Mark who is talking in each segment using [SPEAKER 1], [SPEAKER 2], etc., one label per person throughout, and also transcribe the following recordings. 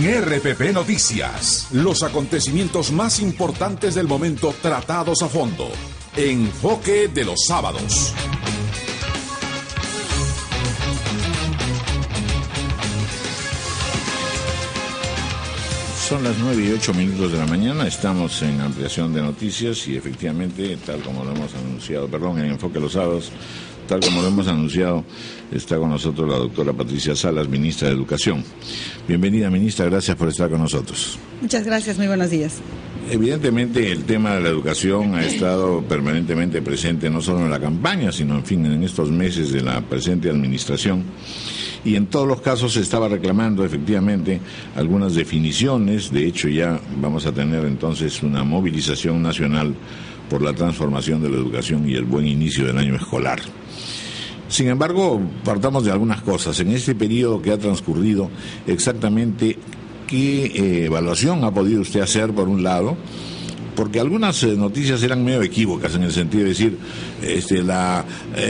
[SPEAKER 1] En RPP Noticias, los acontecimientos más importantes del momento tratados a fondo. Enfoque de los sábados.
[SPEAKER 2] Son las 9:08 de la mañana, estamos en ampliación de noticias y efectivamente, tal como lo hemos anunciado, en Enfoque de los sábados, tal como lo hemos anunciado, está con nosotros la doctora Patricia Salas, ministra de Educación. Bienvenida, ministra, gracias por estar con nosotros.
[SPEAKER 3] Muchas gracias, muy buenos días.
[SPEAKER 2] Evidentemente el tema de la educación ha estado permanentemente presente no solo en la campaña, sino en estos meses de la presente administración. Y en todos los casos se estaba reclamando efectivamente algunas definiciones. De hecho, ya vamos a tener entonces una movilización nacional por la transformación de la educación y el buen inicio del año escolar. Sin embargo, partamos de algunas cosas. En este periodo que ha transcurrido, exactamente qué evaluación ha podido usted hacer, por un lado, porque algunas noticias eran medio equívocas en el sentido de decir,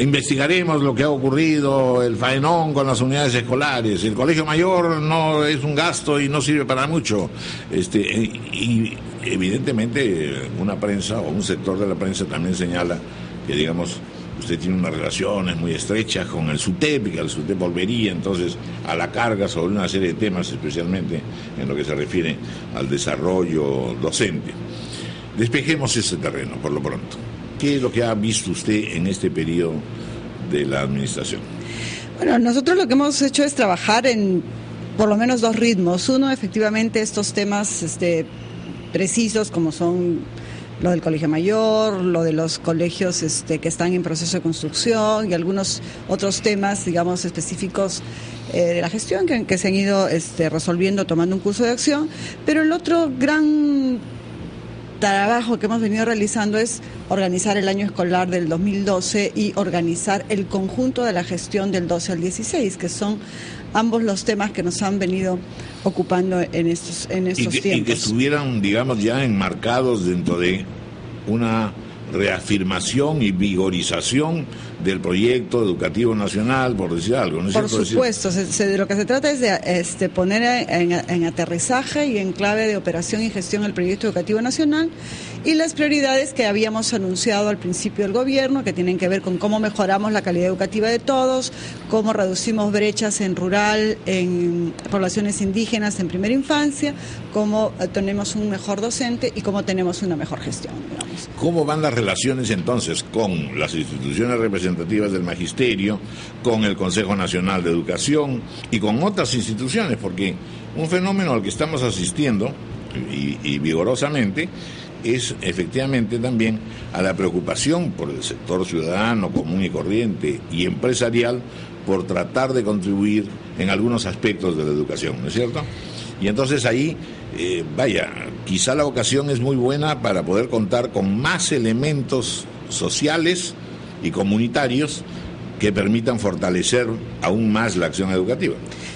[SPEAKER 2] investigaremos lo que ha ocurrido, el faenón con las unidades escolares, el colegio mayor no es un gasto y no sirve para mucho, y evidentemente una prensa o un sector de la prensa también señala que, digamos, usted tiene unas relaciones muy estrechas con el SUTEP y que el SUTEP volvería entonces a la carga sobre una serie de temas, especialmente en lo que se refiere al desarrollo docente. Despejemos ese terreno por lo pronto. ¿Qué es lo que ha visto usted en este periodo de la administración?
[SPEAKER 3] Bueno, nosotros lo que hemos hecho es trabajar en por lo menos dos ritmos. Uno, efectivamente, estos temas precisos como son lo del colegio mayor, lo de los colegios que están en proceso de construcción y algunos otros temas, digamos, específicos de la gestión que se han ido resolviendo tomando un curso de acción. Pero el otro gran trabajo que hemos venido realizando es organizar el año escolar del 2012 y organizar el conjunto de la gestión del 12 al 16, que son ambos los temas que nos han venido ocupando en estos tiempos. Y
[SPEAKER 2] que estuvieran, digamos, ya enmarcados dentro de una reafirmación y vigorización del proyecto educativo nacional, por decir algo, ¿no es cierto?
[SPEAKER 3] Por supuesto, de lo que se trata es de poner en aterrizaje y en clave de operación y gestión el proyecto educativo nacional y las prioridades que habíamos anunciado al principio del gobierno, que tienen que ver con cómo mejoramos la calidad educativa de todos, cómo reducimos brechas en rural, en poblaciones indígenas en primera infancia, cómo tenemos un mejor docente y cómo tenemos una mejor gestión, digamos.
[SPEAKER 2] ¿Cómo van las relaciones entonces con las instituciones representativas del magisterio, con el Consejo Nacional de Educación y con otras instituciones? Porque un fenómeno al que estamos asistiendo, y vigorosamente, es efectivamente también a la preocupación por el sector ciudadano, común y corriente y empresarial por tratar de contribuir en algunos aspectos de la educación, ¿no es cierto? Y entonces ahí, quizá la ocasión es muy buena para poder contar con más elementos sociales y comunitarios que permitan fortalecer aún más la acción educativa.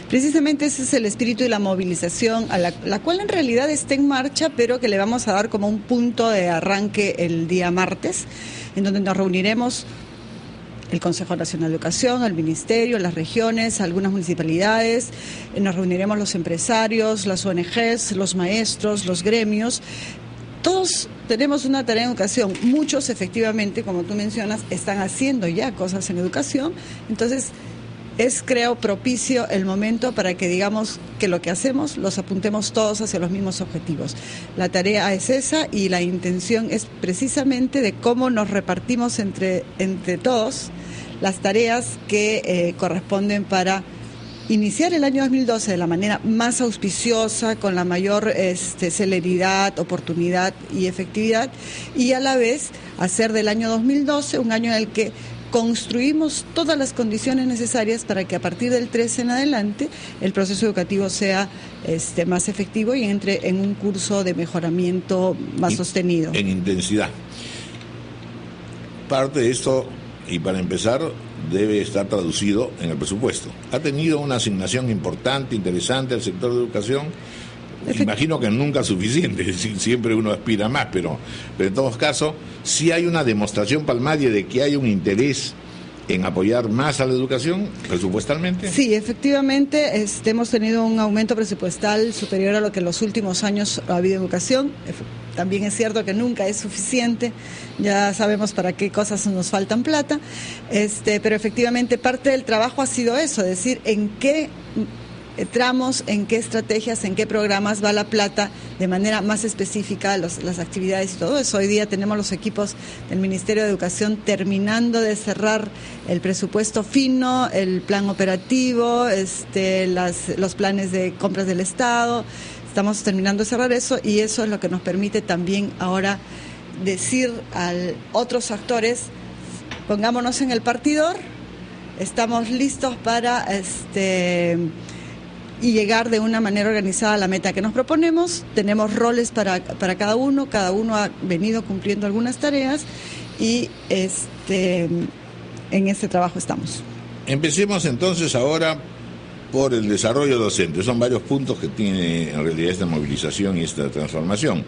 [SPEAKER 3] Precisamente ese es el espíritu de la movilización, a la cual en realidad está en marcha, pero que le vamos a dar como un punto de arranque el día martes, en donde nos reuniremos el Consejo Nacional de Educación, el Ministerio, las regiones, algunas municipalidades, nos reuniremos los empresarios, las ONGs, los maestros, los gremios. Todos tenemos una tarea en educación, muchos efectivamente, como tú mencionas, están haciendo ya cosas en educación, entonces creo propicio el momento para que digamos que lo que hacemos los apuntemos todos hacia los mismos objetivos. La tarea es esa y la intención es precisamente de cómo nos repartimos entre todos las tareas que corresponden para iniciar el año 2012 de la manera más auspiciosa, con la mayor celeridad, oportunidad y efectividad, y a la vez hacer del año 2012 un año en el que construimos todas las condiciones necesarias para que a partir del 13 en adelante el proceso educativo sea más efectivo y entre en un curso de mejoramiento más sostenido.
[SPEAKER 2] En intensidad. Parte de esto, y para empezar, debe estar traducido en el presupuesto. Ha tenido una asignación importante, interesante al sector de educación. Imagino que nunca suficiente, siempre uno aspira a más, pero en todos casos sí hay una demostración palmaria de que hay un interés en apoyar más a la educación presupuestalmente?
[SPEAKER 3] Sí, efectivamente, hemos tenido un aumento presupuestal superior a lo que en los últimos años ha habido en educación. También es cierto que nunca es suficiente, ya sabemos para qué cosas nos faltan plata, pero efectivamente parte del trabajo ha sido eso, decir en qué tramos, en qué estrategias, en qué programas va la plata de manera más específica, las actividades y todo eso. Hoy día tenemos los equipos del Ministerio de Educación terminando de cerrar el presupuesto fino, el plan operativo, los planes de compras del Estado. Estamos terminando de cerrar eso y eso es lo que nos permite también ahora decir a otros actores, pongámonos en el partidor, estamos listos para y llegar de una manera organizada a la meta que nos proponemos. Tenemos roles para cada uno ha venido cumpliendo algunas tareas y en este trabajo estamos.
[SPEAKER 2] Empecemos entonces ahora por el desarrollo docente. Son varios puntos que tiene en realidad esta movilización y esta transformación.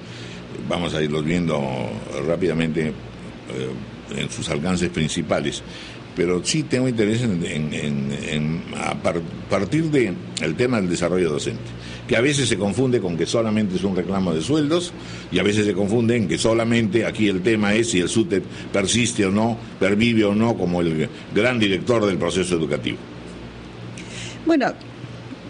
[SPEAKER 2] Vamos a irlos viendo rápidamente en sus alcances principales. Pero sí tengo interés a partir del tema del desarrollo docente, que a veces se confunde con que solamente es un reclamo de sueldos y a veces se confunde en que solamente aquí el tema es si el SUTEP persiste o no, pervive o no como el gran director del proceso educativo.
[SPEAKER 3] Bueno,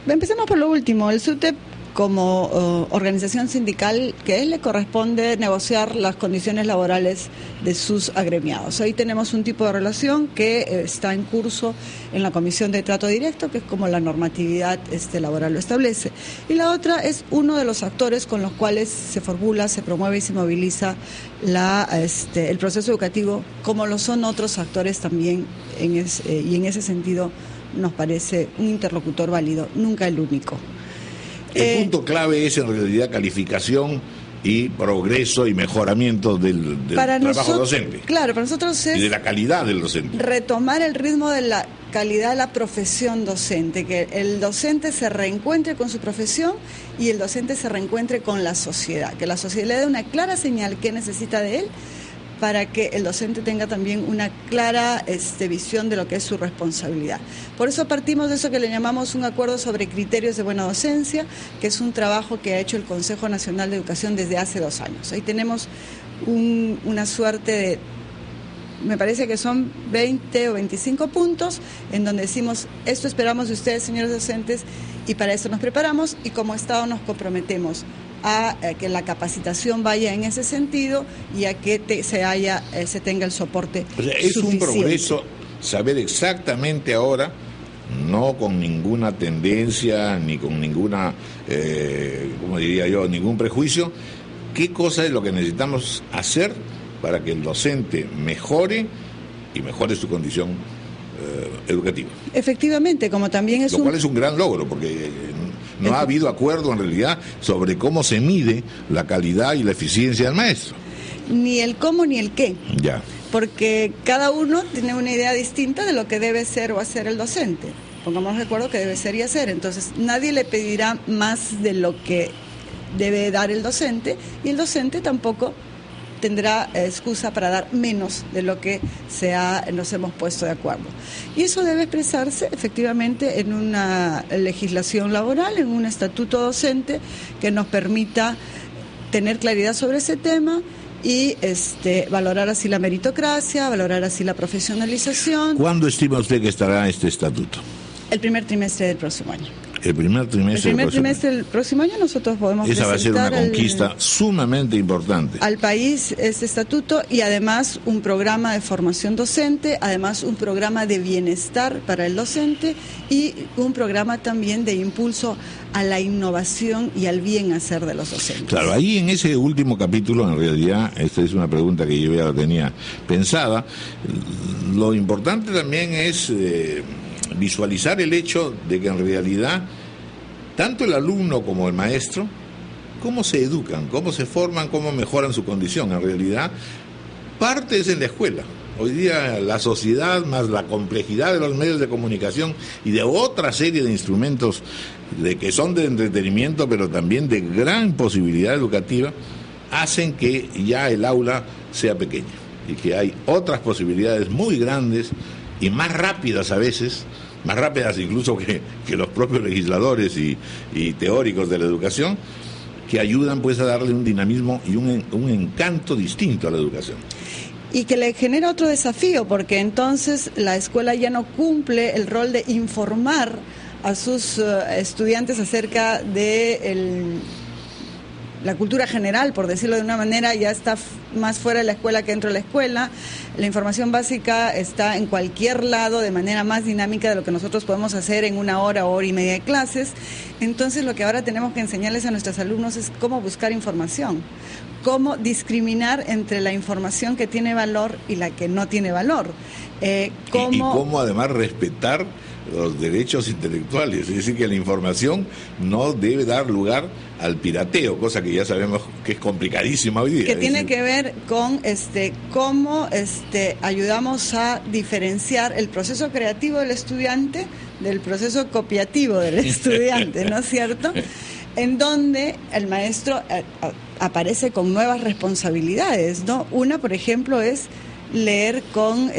[SPEAKER 3] empecemos por lo último. El SUTEP, como organización sindical, que le corresponde negociar las condiciones laborales de sus agremiados. Ahí tenemos un tipo de relación que está en curso en la Comisión de Trato Directo, que es como la normatividad laboral lo establece. Y la otra es uno de los actores con los cuales se formula, se promueve y se moviliza el proceso educativo, como lo son otros actores también, y en ese sentido nos parece un interlocutor válido, nunca el único.
[SPEAKER 2] El punto clave es en realidad calificación y progreso y mejoramiento del trabajo docente.
[SPEAKER 3] Claro, para nosotros es
[SPEAKER 2] y de la calidad del docente.
[SPEAKER 3] Retomar el ritmo de la calidad de la profesión docente, que el docente se reencuentre con su profesión y el docente se reencuentre con la sociedad, que la sociedad le dé una clara señal que necesita de él, para que el docente tenga también una clara visión de lo que es su responsabilidad. Por eso partimos de eso que le llamamos un acuerdo sobre criterios de buena docencia, que es un trabajo que ha hecho el Consejo Nacional de Educación desde hace 2 años. Ahí tenemos una suerte de, me parece que son 20 o 25 puntos, en donde decimos, esto esperamos de ustedes, señores docentes, y para eso nos preparamos, y como Estado nos comprometemos a que la capacitación vaya en ese sentido y a que se tenga el soporte
[SPEAKER 2] es
[SPEAKER 3] suficiente.
[SPEAKER 2] Un progreso saber exactamente ahora, no con ninguna tendencia ni con ninguna, ningún prejuicio, qué cosa es lo que necesitamos hacer para que el docente mejore y mejore su condición educativa.
[SPEAKER 3] Efectivamente, como también es
[SPEAKER 2] lo cual es un gran logro, porque no ha habido acuerdo en realidad sobre cómo se mide la calidad y la eficiencia del maestro.
[SPEAKER 3] Ni el cómo ni el qué.
[SPEAKER 2] Ya.
[SPEAKER 3] Porque cada uno tiene una idea distinta de lo que debe ser o hacer el docente. Pongamos de acuerdo que debe ser y hacer. Entonces, nadie le pedirá más de lo que debe dar el docente y el docente tampoco tendrá excusa para dar menos de lo que nos hemos puesto de acuerdo. Y eso debe expresarse efectivamente en una legislación laboral, en un estatuto docente que nos permita tener claridad sobre ese tema y valorar así la meritocracia, valorar así la profesionalización.
[SPEAKER 2] ¿Cuándo estima usted que estará este estatuto?
[SPEAKER 3] El primer trimestre del próximo año.
[SPEAKER 2] El primer trimestre
[SPEAKER 3] del próximo año nosotros podemos
[SPEAKER 2] esa va a ser una conquista sumamente importante
[SPEAKER 3] al país, este estatuto, y además un programa de formación docente, además un programa de bienestar para el docente y un programa también de impulso a la innovación y al bien hacer de los docentes.
[SPEAKER 2] Claro, ahí en ese último capítulo, en realidad, esta es una pregunta que yo ya la tenía pensada, lo importante también es visualizar el hecho de que en realidad tanto el alumno como el maestro, cómo se educan, cómo se forman, cómo mejoran su condición. En realidad, parte es en la escuela. Hoy día la sociedad, más la complejidad de los medios de comunicación y de otra serie de instrumentos que son de entretenimiento, pero también de gran posibilidad educativa, hacen que ya el aula sea pequeña y que hay otras posibilidades muy grandes y más rápidas a veces, más rápidas incluso que los propios legisladores y teóricos de la educación, que ayudan pues a darle un dinamismo y un encanto distinto a la educación.
[SPEAKER 3] Y que le genera otro desafío, porque entonces la escuela ya no cumple el rol de informar a sus estudiantes acerca de la cultura general, por decirlo de una manera. Ya está más fuera de la escuela que dentro de la escuela. La información básica está en cualquier lado de manera más dinámica de lo que nosotros podemos hacer en una hora o hora y media de clases. Entonces lo que ahora tenemos que enseñarles a nuestros alumnos es cómo buscar información, cómo discriminar entre la información que tiene valor y la que no tiene valor.
[SPEAKER 2] Y cómo además respetar los derechos intelectuales, es decir, que la información no debe dar lugar al pirateo, cosa que ya sabemos que es complicadísima hoy día.
[SPEAKER 3] Que tiene que ver con cómo ayudamos a diferenciar el proceso creativo del estudiante del proceso copiativo del estudiante, ¿no es cierto? En donde el maestro aparece con nuevas responsabilidades, ¿no? Una, por ejemplo, es leer con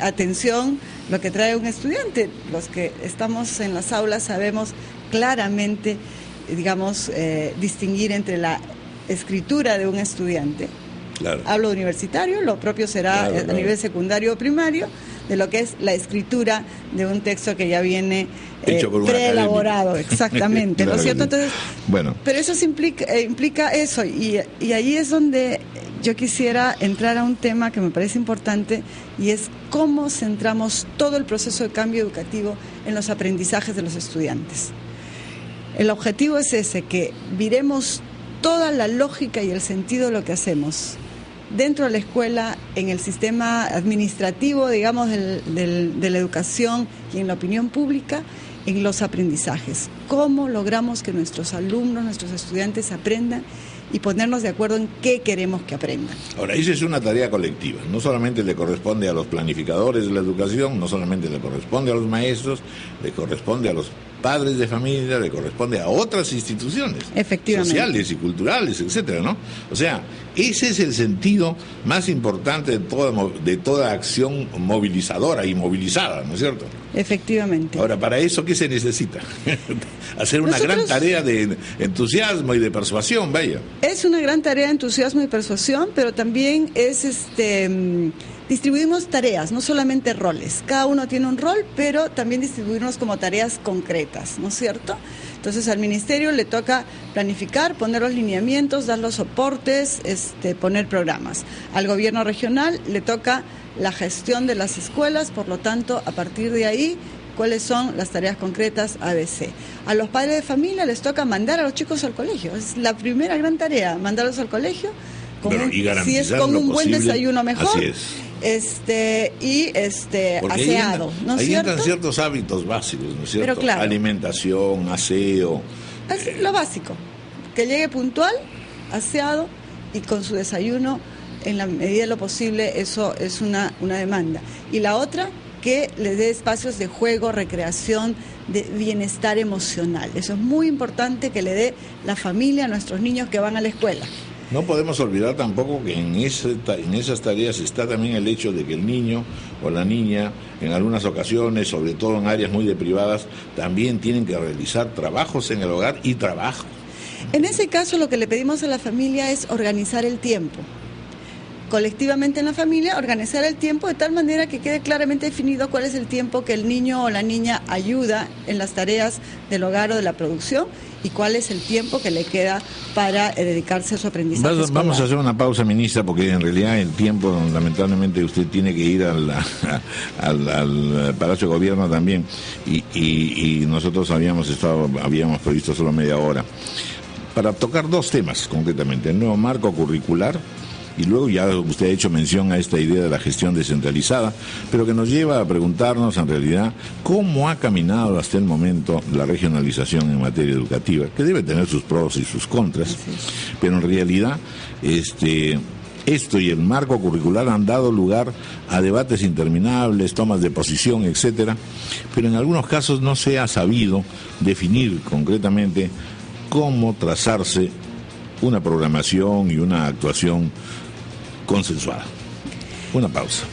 [SPEAKER 3] atención lo que trae un estudiante. Los que estamos en las aulas sabemos claramente, digamos, distinguir entre la escritura de un estudiante.
[SPEAKER 2] Claro.
[SPEAKER 3] Hablo de universitario, lo propio será a nivel secundario o primario, de lo que es la escritura de un texto que ya viene preelaborado, exactamente, claro, ¿no es cierto? Entonces,
[SPEAKER 2] bueno,
[SPEAKER 3] pero eso implica eso, y ahí es donde yo quisiera entrar a un tema que me parece importante, y es cómo centramos todo el proceso de cambio educativo en los aprendizajes de los estudiantes. El objetivo es ese, que viremos toda la lógica y el sentido de lo que hacemos dentro de la escuela, en el sistema administrativo, digamos, de la educación y en la opinión pública, en los aprendizajes. ¿Cómo logramos que nuestros alumnos, nuestros estudiantes aprendan y ponernos de acuerdo en qué queremos que aprendan?
[SPEAKER 2] Ahora, esa es una tarea colectiva. No solamente le corresponde a los planificadores de la educación, no solamente le corresponde a los maestros, le corresponde a los padres de familia, le corresponde a otras instituciones sociales y culturales, etcétera, ¿no? O sea, ese es el sentido más importante de toda acción movilizadora y movilizada, ¿no es cierto?
[SPEAKER 3] Efectivamente.
[SPEAKER 2] Ahora, para eso, ¿qué se necesita? Hacer una gran tarea de entusiasmo y de persuasión, vaya.
[SPEAKER 3] Es una gran tarea de entusiasmo y persuasión, pero también es distribuimos tareas, no solamente roles. Cada uno tiene un rol, pero también distribuirnos como tareas concretas, ¿no es cierto? Entonces al ministerio le toca planificar, poner los lineamientos, dar los soportes, poner programas. Al gobierno regional le toca la gestión de las escuelas, por lo tanto, a partir de ahí, cuáles son las tareas concretas ABC. A los padres de familia les toca mandar a los chicos al colegio. Es la primera gran tarea, mandarlos al colegio. Si es con un buen desayuno mejor.
[SPEAKER 2] Así es.
[SPEAKER 3] Aseado, ¿no es cierto?
[SPEAKER 2] Ahí entran ciertos hábitos básicos, ¿no es cierto?
[SPEAKER 3] Pero claro,
[SPEAKER 2] alimentación, aseo.
[SPEAKER 3] Lo básico, que llegue puntual, aseado y con su desayuno en la medida de lo posible. Eso es una demanda. Y la otra, que les dé espacios de juego, recreación, de bienestar emocional. Eso es muy importante, que le dé la familia a nuestros niños que van a la escuela.
[SPEAKER 2] No podemos olvidar tampoco que en esas tareas está también el hecho de que el niño o la niña, en algunas ocasiones, sobre todo en áreas muy deprivadas, también tienen que realizar trabajos en el hogar y trabajo.
[SPEAKER 3] En ese caso, lo que le pedimos a la familia es organizar el tiempo. Colectivamente en la familia, organizar el tiempo de tal manera que quede claramente definido cuál es el tiempo que el niño o la niña ayuda en las tareas del hogar o de la producción y cuál es el tiempo que le queda para dedicarse a su aprendizaje escolar.
[SPEAKER 2] Vamos a hacer una pausa, ministra, porque en realidad el tiempo, lamentablemente, usted tiene que ir al Palacio de Gobierno también y nosotros habíamos previsto solo media hora para tocar dos temas concretamente: el nuevo marco curricular. Y luego ya usted ha hecho mención a esta idea de la gestión descentralizada, pero que nos lleva a preguntarnos en realidad cómo ha caminado hasta el momento la regionalización en materia educativa, que debe tener sus pros y sus contras, pero en realidad esto y el marco curricular han dado lugar a debates interminables, tomas de posición, etcétera, pero en algunos casos no se ha sabido definir concretamente cómo trazarse una programación y una actuación consensuada. Una pausa.